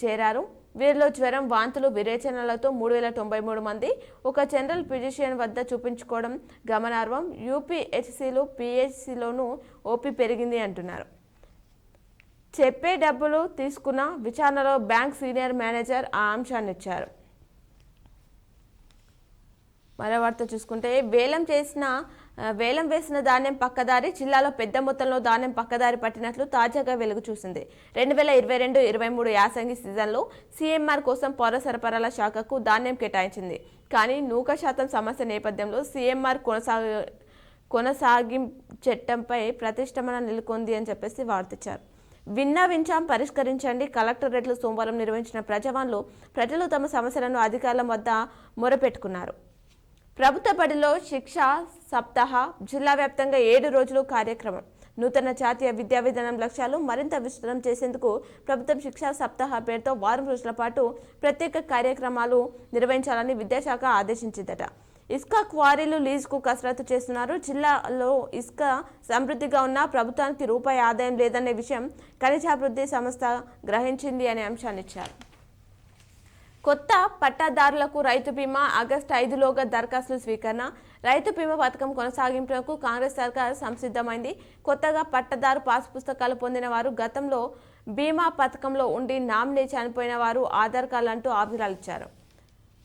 Speaker 1: చేరారు. వీరిలో జ్వరం, వాంతులు, విరేచనాలతో 3,093 మంది ఒక జనరల్ ఫిజిషియన్ వద్ద చూపించుకోవడం గమనార్హం. యూపీహెచ్సిలు, పిహెచ్సిలోనూ ఓపీ పెరిగింది అంటున్నారు. చెప్పే డబ్బులు తీసుకున్న విచారణలో బ్యాంక్ సీనియర్ మేనేజర్ ఆ అంశాన్ని ఇచ్చారు. మరో వార్త చూసుకుంటే వేలం వేసిన ధాన్యం పక్కదారి, జిల్లాలో పెద్ద మొత్తంలో ధాన్యం పక్కదారి పట్టినట్లు తాజాగా వెలుగు చూసింది. 2022-23 యాసంగి సీజన్లో సీఎంఆర్ కోసం పౌర సరఫరాల శాఖకు ధాన్యం కేటాయించింది. కానీ నూక శాతం సమస్య నేపథ్యంలో సీఎంఆర్ కొనసాగింపు చట్టంపై ప్రతిష్టంభన నెలకొంది అని చెప్పేసి వార్తిచ్చారు. వించాం, పరిష్కరించండి. కలెక్టరేట్లు సోమవారం నిర్వహించిన ప్రజావాణిలో ప్రజలు తమ సమస్యలను అధికారుల వద్ద మొరపెట్టుకున్నారు. ప్రభుత్వ బడిలో శిక్షా సప్తాహ, జిల్లా వ్యాప్తంగా 7 రోజులు కార్యక్రమం. నూతన జాతీయ విద్యా విధానం లక్ష్యాలు మరింత విస్తృతం చేసేందుకు ప్రభుత్వం శిక్షా సప్తాహ పేరుతో వారం రోజుల పాటు ప్రత్యేక కార్యక్రమాలు నిర్వహించాలని విద్యాశాఖ ఆదేశించిందట. ఇసుక క్వారీలు లీజుకు కసరత్తు చేస్తున్నారు. జిల్లాలో ఇసుక సమృద్ధిగా ఉన్న ప్రభుత్వానికి రూపాయి ఆదాయం లేదనే విషయం ఖనిజాభివృద్ధి సంస్థ గ్రహించింది అనే అంశాన్ని ఇచ్చారు. కొత్త పట్టాదారులకు రైతు బీమా ఆగస్టు 5లోగా దరఖాస్తులు స్వీకరణ. రైతు బీమా పథకం కొనసాగింపునకు కాంగ్రెస్ సర్కార్ సంసిద్ధమైంది. కొత్తగా పట్టాదారు పాస్ పుస్తకాలు పొందిన వారు, గతంలో బీమా పథకంలో ఉండి నామినీ చనిపోయిన వారు ఆధార్ కార్డు అంటూ ఆవిరాలు ఇచ్చారు.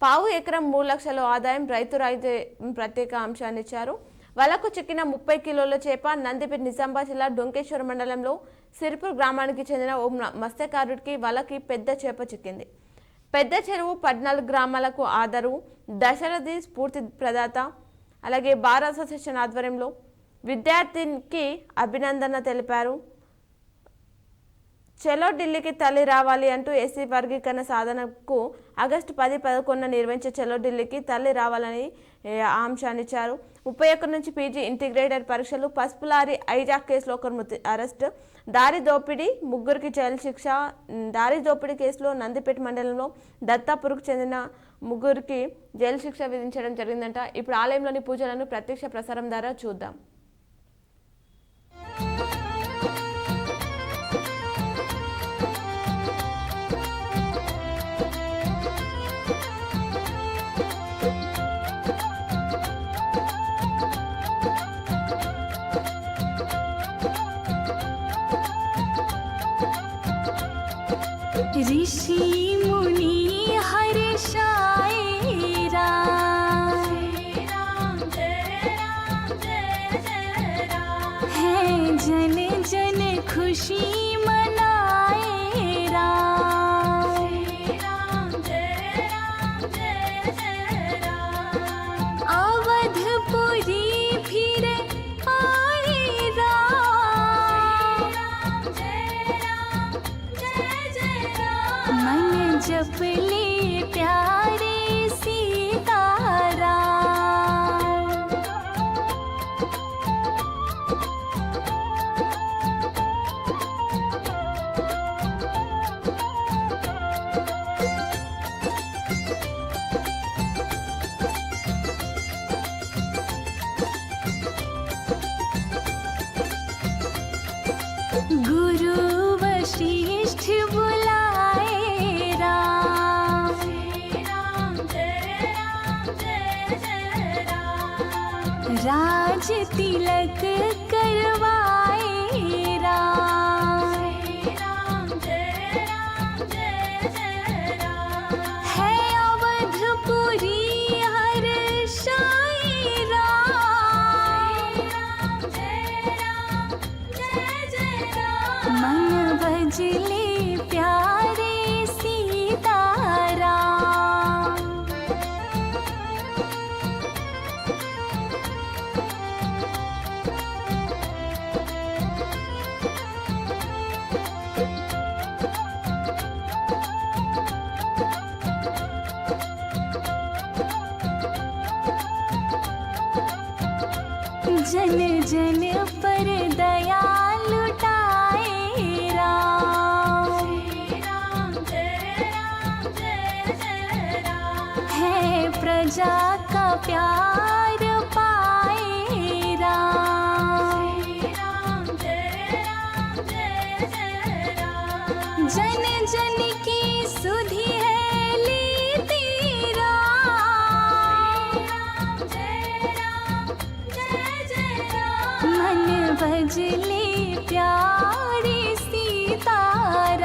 Speaker 1: పావు ఎకరం 3 లక్షల ఆదాయం, రైతు ప్రత్యేక అంశాన్ని ఇచ్చారు. వలకు చిక్కిన 30 కిలోల చేప. నందిపేట, నిజామాబాద్ జిల్లా డొంకేశ్వర మండలంలో సిరిపూర్ గ్రామానికి చెందిన ఓ మత్స్యకారుడికి వలకి పెద్ద చేప చిక్కింది. పెద్ద చెరువు 14 గ్రామాలకు ఆధారు. దశరథి స్ఫూర్తి ప్రదాత. అలాగే బార్ అసోసియేషన్ ఆధ్వర్యంలో విద్యార్థికి అభినందన తెలిపారు. చలో ఢిల్లీకి తల్లి రావాలి అంటూ ఎస్సీ వర్గీకరణ సాధనకు ఆగస్టు 10-11 నిర్వహించే చలో ఢిల్లీకి తల్లి రావాలని అంశాన్ని ఇచ్చారు. 31 నుంచి పీజీ ఇంటిగ్రేటెడ్ పరీక్షలు. పసుపు లారీ ఐజాక్ కేసులో ఒకరు అరెస్ట్. దారి దోపిడీ, 3కి జైలు శిక్ష. దారి దోపిడీ కేసులో నందిపేట మండలంలో దత్తాపూర్కు చెందిన 3కి జైలు శిక్ష విధించడం జరిగిందంట. ఇప్పుడు ఆలయంలోని పూజలను ప్రత్యక్ష ప్రసారం ద్వారా చూద్దాం.
Speaker 2: ऋषि मुनि हर्षाए राम, है जन जन खुशी मनाए राम, अवधपुरी फिर आए राम, मन जप ले प्यारे सीताराम। गुरु वशिष्ठ बुलाए राम, राज तिलक करवाए राम, है अवधपुरी हर्षाए राम, मन बजले प्यारे सीताराम। जन जन पर दया लुटाए राम, है प्रजा का प्यार पाए राम, जन जन की सुधि है लेते राम, मन भजले प्यारे सीताराम।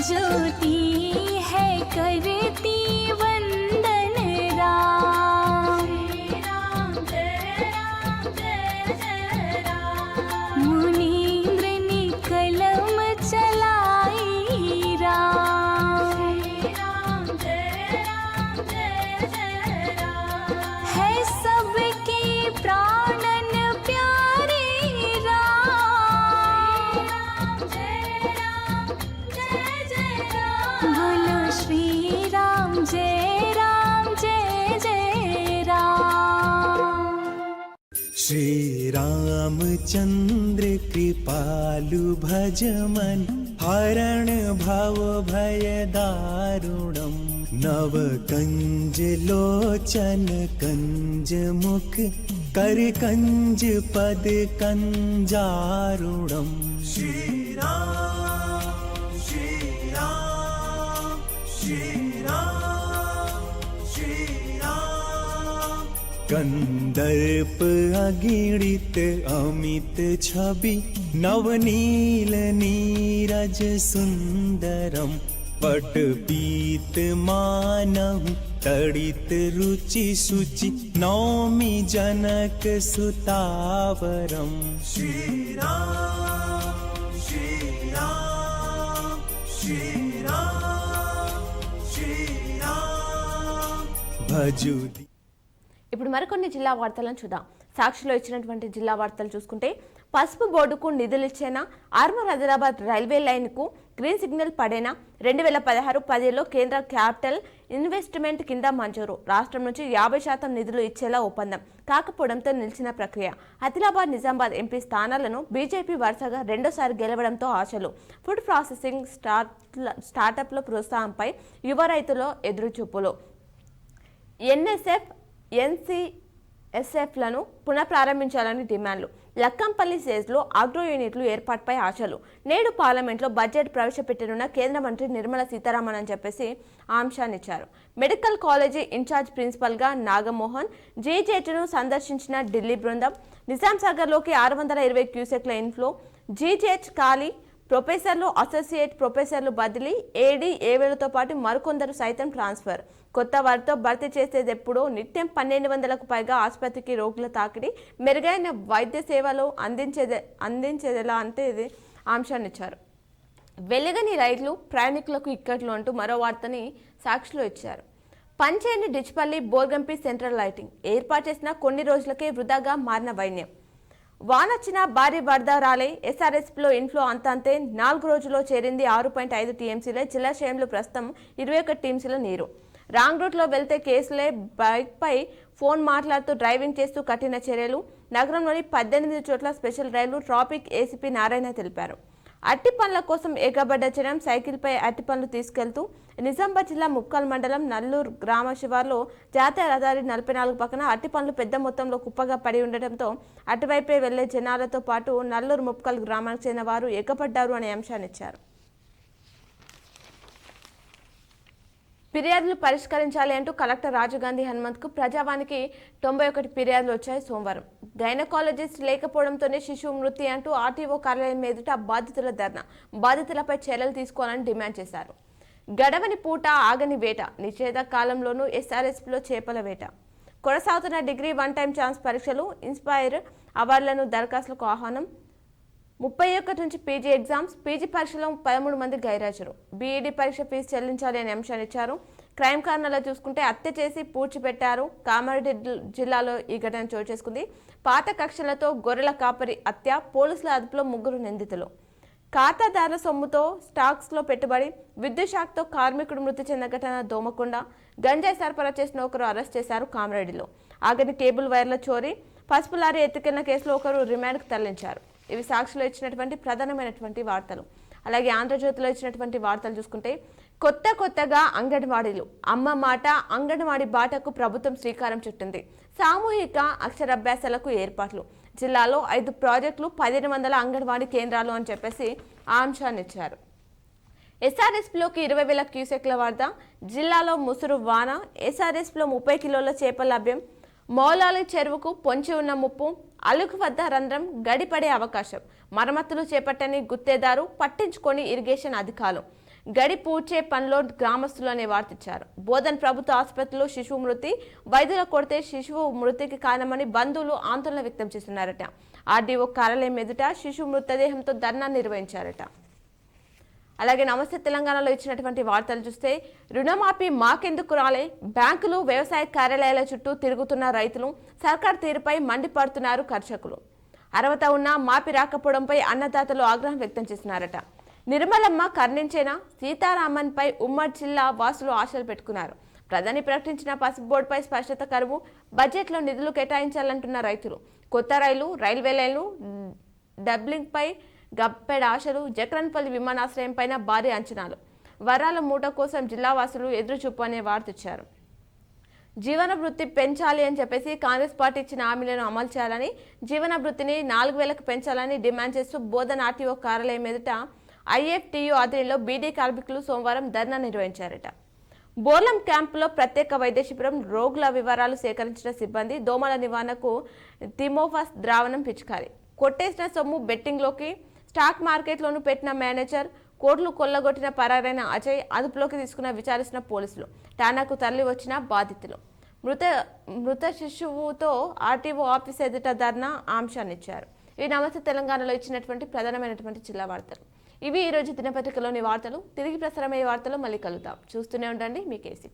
Speaker 2: ज्योति है करती वंदन राम, मुनीन्द्र ने कलम चलाई राम, है सबके प्राणन प्यारे राम, बोलो श्री राम जय राम जय जय राम।
Speaker 3: श्री रामचंद्र कृपालु भज मन, हरण भव भय दारुणम, नव कंज लोचन कंज मुख, कर कंज पद कंजारुणम। श्री राम श्री राम श्री राम श्री राम। कंदर्प अगिणित अमित छवि, नवनील नीरज सुंदरम, पट पीत मानहु तड़ित रुचि सुचि, नौमि जनक सुतावरम। श्री राम श्री राम श्री राम श्री राम भजु।
Speaker 1: ఇప్పుడు మరికొన్ని జిల్లా వార్తలను చూద్దాం. సాక్షిలో ఇచ్చినటువంటి జిల్లా వార్తలు చూసుకుంటే, పసుపు బోర్డుకు నిధులు ఇచ్చేనా, ఆర్మూర్ ఆదిలాబాద్ రైల్వే లైన్కు గ్రీన్ సిగ్నల్ పడేనా, 2016-17లో కేంద్ర క్యాపిటల్ ఇన్వెస్ట్మెంట్ కింద మంజూరు, రాష్ట్రం నుంచి 50% నిధులు ఇచ్చేలా ఒప్పందం కాకపోవడంతో నిలిచిన ప్రక్రియ, ఆదిలాబాద్ నిజామాబాద్ ఎంపీ స్థానాలను బీజేపీ వరుసగా రెండోసారి గెలవడంతో ఆశలు, ఫుడ్ ప్రాసెసింగ్ స్టార్టప్ల ప్రోత్సాహంపై యువ రైతుల ఎదురుచూపులు, ఎన్ఎస్ఎఫ్ ఎన్సీఎస్ఎఫ్లను పునఃప్రారంభించాలని డిమాండ్లు, లక్కంపల్లి సేజ్లో అగ్రో యూనిట్లు ఏర్పాటుపై ఆశలు. నేడు పార్లమెంట్లో బడ్జెట్ ప్రవేశపెట్టనున్న కేంద్ర మంత్రి నిర్మలా సీతారామన్ అని చెప్పేసి ఆ అంశాన్ని ఇచ్చారు. మెడికల్ కాలేజీ ఇన్ఛార్జ్ ప్రిన్సిపల్గా నాగమోహన్, జీజేట్ను సందర్శించిన ఢిల్లీ బృందం, నిజాం సాగర్లోకి 620 క్యూసెక్ల ఇన్ఫ్లో, జీజేట్ ఖాళీ, ప్రొఫెసర్లు, అసోసియేట్ ప్రొఫెసర్లు బదిలీ, ఏడీ, ఏవేలతో పాటు మరికొందరు సైతం ట్రాన్స్ఫర్. కొత్త వారితో భర్తీ చేసేది ఎప్పుడో నిత్యం 1200కు పైగా ఆసుపత్రికి రోగుల తాకిడి, మెరుగైన వైద్య సేవలు అందించేదెలా అంటే ఇది అంశాన్ని ఇచ్చారు. వెలుగని రైళ్లు ప్రయాణికులకు ఇక్కట్లు అంటూ మరో వార్తని సాక్షిలో ఇచ్చారు. పంచేని డిచ్పల్లి బోర్గంపి సెంట్రల్ లైటింగ్ ఏర్పాటు చేసిన కొన్ని రోజులకే వృధాగా మారిన వైన్యం. వానొచ్చిన భారీ వరద రాలే. ఎస్ఆర్ఎస్లో ఇన్ఫ్లో అంతంతే. 4 రోజుల్లో చేరింది 6.5 టీఎంసీలే. జలాశయంలో ప్రస్తుతం 21 టీఎంసీల నీరు. రాంగ్ రూట్లో వెళ్తే కేసులే. బైక్పై ఫోన్ మాట్లాడుతూ డ్రైవింగ్ చేస్తూ కఠిన చర్యలు. నగరంలోని 18 చోట్ల స్పెషల్ రైలు. ట్రాఫిక్ ఏసీపీ నారాయణ తెలిపారు. అట్టి పండ్ల కోసం ఏకబడ్డ జనం సైకిల్పై అట్టి పండ్లు తీసుకెళ్తూ నిజామాబాద్ జిల్లా ముప్కల్ మండలం నల్లూరు గ్రామ శివార్లో జాతీయ రహదారి 44 పక్కన అట్టి పండ్లు పెద్ద మొత్తంలో కుప్పగా పడి ఉండటంతో అటువైపే వెళ్లే జనాలతో పాటు నల్లూరు ముప్కల్ గ్రామానికి చెందిన వారు ఎగపడ్డారు అనే అంశాన్ని ఇచ్చారు. ఫిర్యాదులు పరిష్కరించాలి అంటూ కలెక్టర్ రాజీవ్ గాంధీ హనుమంత్కు ప్రజావానికి 91 ఫిర్యాదులు వచ్చాయి సోమవారం. గైనకాలజిస్ట్ లేకపోవడంతోనే శిశువు మృతి అంటూ ఆర్టీఓ కార్యాలయం ఎదుట బాధితుల ధర్నా. బాధితులపై చర్యలు తీసుకోవాలని డిమాండ్ చేశారు. గడవని పూట ఆగని వేట. నిషేధ కాలంలోనూ ఎస్ఆర్ఎస్లో చేపల వేట. కొనసాగుతున్న డిగ్రీ 1 టైం ఛాన్స్ పరీక్షలు. ఇన్స్పైర్ అవార్డులను దరఖాస్తులకు ఆహ్వానం. 31 నుంచి పీజీ ఎగ్జామ్స్. పీజీ పరీక్షలో 13 మంది గైరాజరు. బీఈడీ పరీక్ష ఫీజు చెల్లించాలి అనే అంశాన్ని ఇచ్చారు. క్రైమ్ కారణాల్లో చూసుకుంటే హత్య చేసి పూడ్చిపెట్టారు. కామారెడ్డి జిల్లాలో ఈ ఘటన చోటు చేసుకుంది. పాత కక్షలతో గొర్రెల కాపరి హత్య. పోలీసుల అదుపులో 3 నిందితులు. ఖాతాదారుల సొమ్ముతో స్టాక్స్లో పెట్టుబడి. విద్యుత్ షాక్తో కార్మికుడు మృతి చెందిన ఘటన దోమకొండ. గంజాయి సరఫరా చేసిన ఒకరు అరెస్ట్ చేశారు కామారెడ్డిలో. ఆగని కేబుల్ వైర్ల చోరీ. పసుపు లారీ ఎత్తుకెళ్లిన కేసులో ఒకరు రిమాండ్కు తరలించారు. ఇవి సాక్షిలో ఇచ్చినటువంటి ప్రధానమైనటువంటి వార్తలు. అలాగే ఆంధ్రజ్యోతిలో ఇచ్చినటువంటి వార్తలు చూసుకుంటే కొత్తగా అంగన్వాడీలు. అమ్మ మాట అంగన్వాడీ బాటకు ప్రభుత్వం శ్రీకారం చుట్టింది. సామూహిక అక్షరాభ్యాసాలకు ఏర్పాట్లు. జిల్లాలో 5 ప్రాజెక్టులు, 1500 అంగన్వాడీ కేంద్రాలు అని చెప్పేసి ఆ అంశాన్ని ఇచ్చారు. ఎస్ఆర్ఎస్లోకి 20,000 క్యూసెక్ల వరద. జిల్లాలో ముసురు వాన. ఎస్ఆర్ఎస్లో 30 కిలోల చేపల లభ్యం. మౌలాలి చెరువుకు పొంచి ఉన్న ముప్పు. అలుగు వద్ద రంధ్రం గడిపడే అవకాశం. మరమ్మతులు చేపట్టని గుత్తేదారు, పట్టించుకొని ఇరిగేషన్ అధికారులు. గడి పూడ్చే పనిలో గ్రామస్తులు అనే వార్త ఇచ్చారు. బోధన్ ప్రభుత్వ ఆసుపత్రిలో శిశువు మృతి. వైద్యుల కొడితే శిశువు మృతికి కారణమని బంధువులు ఆందోళన వ్యక్తం చేస్తున్నారట. ఆర్డీఓ కార్యాలయం ఎదుట శిశువు మృతదేహంతో ధర్నా నిర్వహించారట. అలాగే నమస్తే తెలంగాణలో ఇచ్చినటువంటి వార్తలు చూస్తే రుణమాఫీ మాకెందుకు రాలే. బ్యాంకులు, వ్యవసాయ కార్యాలయాల చుట్టూ తిరుగుతున్న రైతులు. సర్కార్ తీరుపై మండిపడుతున్నారు కర్షకులు. అర్హత ఉన్నా మాఫీ రాకపోవడంపై అన్నదాతలు ఆగ్రహం వ్యక్తం చేస్తున్నారట. నిర్మలమ్మ కర్ణించేనా. సీతారామన్ పై ఉమ్మడి జిల్లా వాసులు ఆశలు పెట్టుకున్నారు. ప్రధాని ప్రకటించిన పసుపు బోర్డుపై స్పష్టత కరువు. బడ్జెట్లో నిధులు కేటాయించాలంటున్న రైతులు. కొత్త రైల్వే లైన్లు డబ్లింగ్పై గప్పెడ ఆశలు. జక్రన్పల్లి విమానాశ్రయం పైన భారీ అంచనాలు. వరాల మూట కోసం జిల్లావాసులు ఎదురుచూపు అనే వార్త ఇచ్చారు. జీవన వృత్తి పెంచాలి అని చెప్పేసి కాంగ్రెస్ పార్టీ ఇచ్చిన హామీలను అమలు చేయాలని, జీవన వృత్తిని 4,000కు పెంచాలని డిమాండ్ చేస్తూ బోధన్ ఆర్టీఓ కార్యాలయం ఎదుట ఐఎఫ్టీయూ ఆధ్వర్యంలో బీడీ కార్మికులు సోమవారం ధర్నా నిర్వహించారట. బోర్లం క్యాంపులో ప్రత్యేక వైద్య శిబిరం. రోగుల వివరాలు సేకరించిన సిబ్బంది. దోమల నివారణకు థిమోఫాస్ ద్రావణం పిచికారి. కొట్టేసిన సొమ్ము బెట్టింగ్లోకి. స్టాక్ మార్కెట్లోనూ పెట్టిన మేనేజర్. కోట్లు కొల్లగొట్టిన పరారైన అజయ్ అదుపులోకి తీసుకున్న విచారిస్తున్న పోలీసులు. ఠానాకు తరలి వచ్చిన బాధితులు. మృత శిశువుతో ఆర్టీఓ ఆఫీస్ ఎదుట ధర్నా అంశాన్ని ఇచ్చారు. ఇవి నమస్తే తెలంగాణలో ఇచ్చినటువంటి ప్రధానమైనటువంటి జిల్లా వార్తలు. ఇవి ఈరోజు దినపత్రికలోని వార్తలు. తిరిగి ప్రసారమయ్యే వార్తలు మళ్ళీ కలుద్దాం. చూస్తూనే ఉండండి మీ K6.